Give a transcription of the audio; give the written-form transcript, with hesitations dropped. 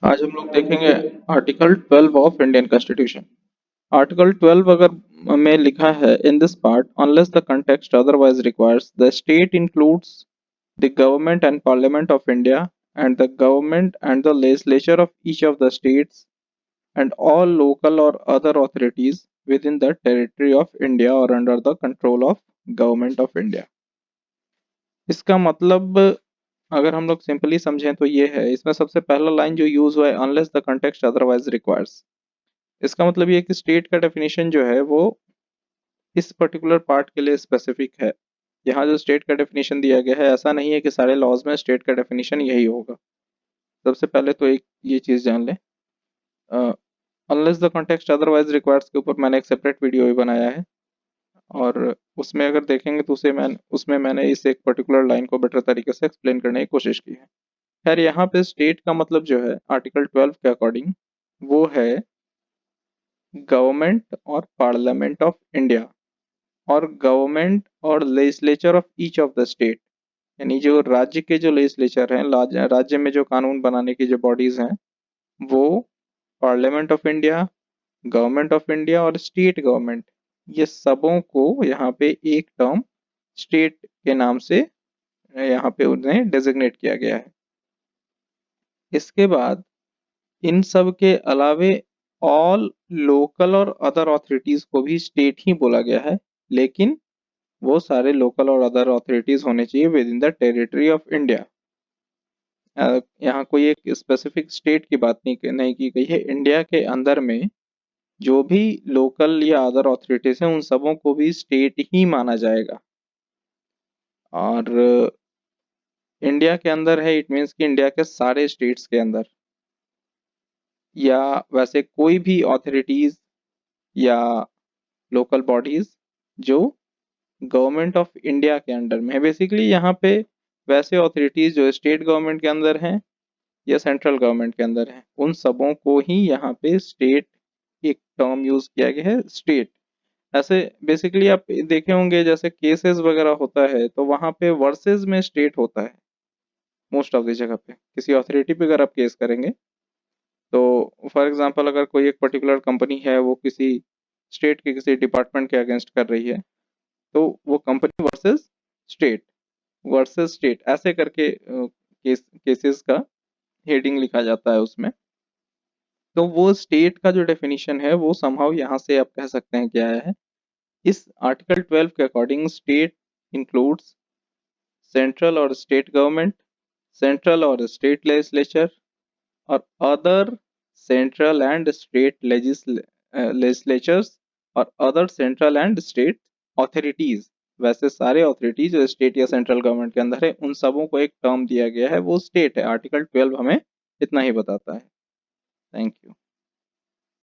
आज हम लोग देखेंगे article 12 of Indian constitution. Article 12 अगर में लिखा है, in this part unless the context otherwise requires the state includes the government and parliament of India and the government and the legislature of each of the states and all local और other authorities within the territory of India और under the control of government of India. इसका मतलब अगर हम लोग simply समझें तो ये है, इसमें सबसे पहला लाइन जो यूज हुआ है, unless the context otherwise requires. इसका मतलब ये है कि स्टेट का डेफिनेशन जो है वो इस पर्टिकुलर पार्ट के लिए स्पेसिफिक है। यहाँ जो स्टेट का डेफिनेशन दिया गया है, ऐसा नहीं है कि सारे लॉज में स्टेट का डेफिनेशन यही होगा। सबसे पहले तो एक ये चीज जान लें, unless the context otherwise requires के ऊपर मैंने एक सेपरेट वीडियो भी बनाया है, और उसमें अगर देखेंगे तो उसमें मैंने इस एक पर्टिकुलर लाइन को बेटर तरीके से एक्सप्लेन करने की कोशिश की है। खैर, यहाँ पे स्टेट का मतलब जो है आर्टिकल 12 के अकॉर्डिंग वो है गवर्नमेंट और पार्लियामेंट ऑफ इंडिया और गवर्नमेंट और legislature of each of the state. यानी जो राज्य के जो लेजिस्लेचर हैं, राज्य में जो कानून बनाने की जो बॉडीज हैं, वो parliament of India, government of India और स्टेट गवर्नमेंट, ये सबों को यहाँ पे एक टर्म स्टेट के नाम से यहाँ पे उन्हें डेजिग्नेट किया गया है। इसके बाद इन सब के अलावे ऑल लोकल और अदर ऑथोरिटीज को भी स्टेट ही बोला गया है, लेकिन वो सारे लोकल और अदर ऑथोरिटीज होने चाहिए with in the territory of India. यहाँ कोई एक स्पेसिफिक स्टेट की बात नहीं की गई है। इंडिया के अंदर में जो भी लोकल या अदर ऑथोरिटीज हैं, उन सबों को भी स्टेट ही माना जाएगा। और इंडिया के अंदर है, इट मीन्स कि इंडिया के सारे स्टेट्स के अंदर, या वैसे कोई भी ऑथोरिटीज या लोकल बॉडीज जो गवर्नमेंट ऑफ इंडिया के अंडर में है। बेसिकली यहाँ पे वैसे ऑथोरिटीज जो स्टेट गवर्नमेंट के अंदर हैं या सेंट्रल गवर्नमेंट के अंदर हैं, उन सबों को ही यहाँ पे स्टेट एक टर्म यूज किया गया है, स्टेट। ऐसे बेसिकली आप देखे होंगे, जैसे केसेस वगैरह होता है तो वहाँ पे वर्सेस में स्टेट होता है मोस्ट ऑफ द जगह पे। किसी अथॉरिटी पे अगर आप केस करेंगे तो फॉर एग्जांपल अगर कोई एक पर्टिकुलर कंपनी है, वो किसी स्टेट के किसी डिपार्टमेंट के अगेंस्ट कर रही है, तो वो कंपनी वर्सेस स्टेट ऐसे करके केसेस का हेडिंग लिखा जाता है उसमें। तो वो स्टेट का जो डेफिनेशन है वो समहाउ यहाँ से आप कह सकते हैं क्या है। इस आर्टिकल 12 के अकॉर्डिंग स्टेट इंक्लूड्स सेंट्रल और स्टेट गवर्नमेंट, सेंट्रल और स्टेट लेजिस्लेचर और other central and state legislatures और other central and state authorities. वैसे सारे ऑथोरिटीज जो स्टेट या सेंट्रल गवर्नमेंट के अंदर है, उन सबों को एक टर्म दिया गया है, वो स्टेट है। आर्टिकल 12 हमें इतना ही बताता है। Thank you.